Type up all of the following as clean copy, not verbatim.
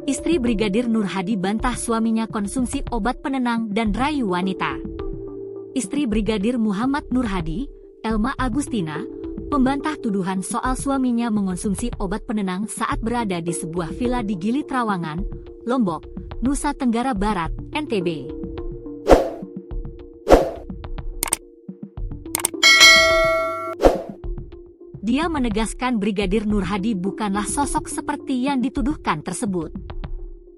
Istri Brigadir Nur Hadi bantah suaminya konsumsi obat penenang dan rayu wanita. Istri Brigadir Muhammad Nur Hadi, Elma Agustina, membantah tuduhan soal suaminya mengonsumsi obat penenang saat berada di sebuah villa di Gili Trawangan, Lombok, Nusa Tenggara Barat, NTB. Dia menegaskan Brigadir Nur Hadi bukanlah sosok seperti yang dituduhkan tersebut.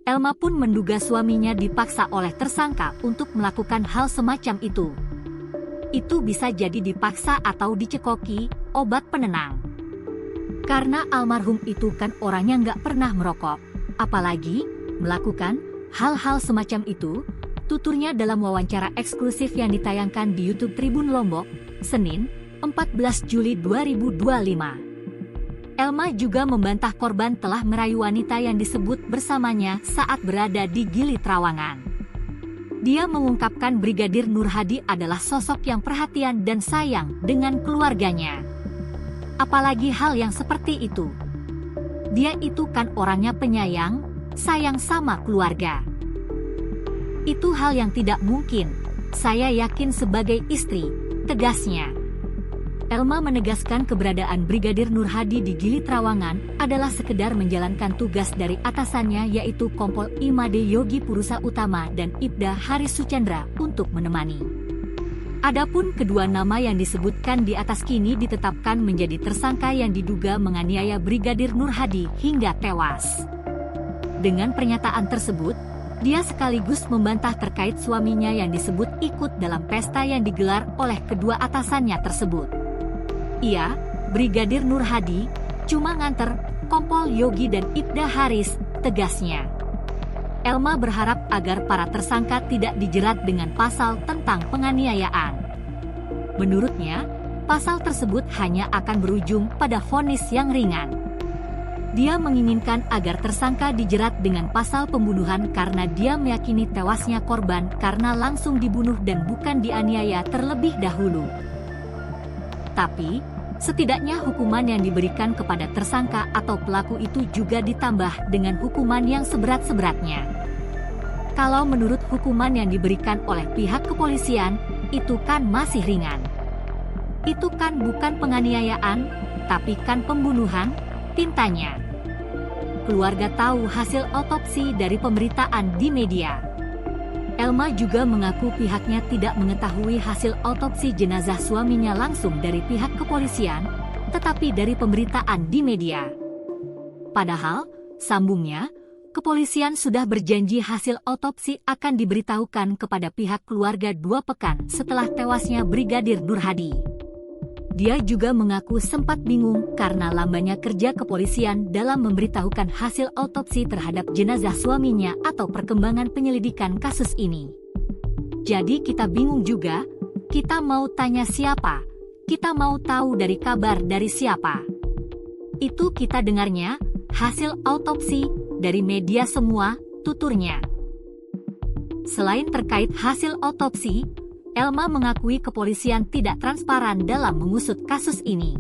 Elma pun menduga suaminya dipaksa oleh tersangka untuk melakukan hal semacam itu. Itu bisa jadi dipaksa atau dicekoki obat penenang. Karena almarhum itu kan orangnya nggak pernah merokok, apalagi melakukan hal-hal semacam itu, tuturnya dalam wawancara eksklusif yang ditayangkan di YouTube Tribun Lombok, Senin, 14 Juli 2025. Elma juga membantah korban telah merayu wanita yang disebut bersamanya saat berada di Gili Trawangan. Dia mengungkapkan Brigadir Nur Hadi adalah sosok yang perhatian dan sayang dengan keluarganya. Apalagi hal yang seperti itu. Dia itu kan orangnya penyayang, sayang sama keluarga. Itu hal yang tidak mungkin, saya yakin sebagai istri, tegasnya. Elma menegaskan keberadaan Brigadir Nur Hadi di Gili Trawangan adalah sekedar menjalankan tugas dari atasannya yaitu Kompol Imade Yogi Purusa Utama dan Ibda Haris Suchandra untuk menemani. Adapun kedua nama yang disebutkan di atas kini ditetapkan menjadi tersangka yang diduga menganiaya Brigadir Nur Hadi hingga tewas. Dengan pernyataan tersebut, dia sekaligus membantah terkait suaminya yang disebut ikut dalam pesta yang digelar oleh kedua atasannya tersebut. Ia, Brigadir Nur Hadi, cuma nganter Kompol Yogi dan Ibda Haris, tegasnya. Elma berharap agar para tersangka tidak dijerat dengan pasal tentang penganiayaan. Menurutnya, pasal tersebut hanya akan berujung pada vonis yang ringan. Dia menginginkan agar tersangka dijerat dengan pasal pembunuhan karena dia meyakini tewasnya korban karena langsung dibunuh dan bukan dianiaya terlebih dahulu. Tapi, setidaknya hukuman yang diberikan kepada tersangka atau pelaku itu juga ditambah dengan hukuman yang seberat-seberatnya. Kalau menurut hukuman yang diberikan oleh pihak kepolisian, itu kan masih ringan. Itu kan bukan penganiayaan, tapi kan pembunuhan, tintanya. Keluarga tahu hasil otopsi dari pemberitaan di media. Elma juga mengaku pihaknya tidak mengetahui hasil otopsi jenazah suaminya langsung dari pihak kepolisian, tetapi dari pemberitaan di media. Padahal, sambungnya, kepolisian sudah berjanji hasil otopsi akan diberitahukan kepada pihak keluarga 2 pekan setelah tewasnya Brigadir Nur Hadi. Dia juga mengaku sempat bingung karena lambannya kerja kepolisian dalam memberitahukan hasil otopsi terhadap jenazah suaminya atau perkembangan penyelidikan kasus ini. Jadi kita bingung juga, kita mau tanya siapa, kita mau tahu dari kabar dari siapa. Itu kita dengarnya, hasil autopsi, dari media semua, tuturnya. Selain terkait hasil otopsi, Elma mengakui kepolisian tidak transparan dalam mengusut kasus ini.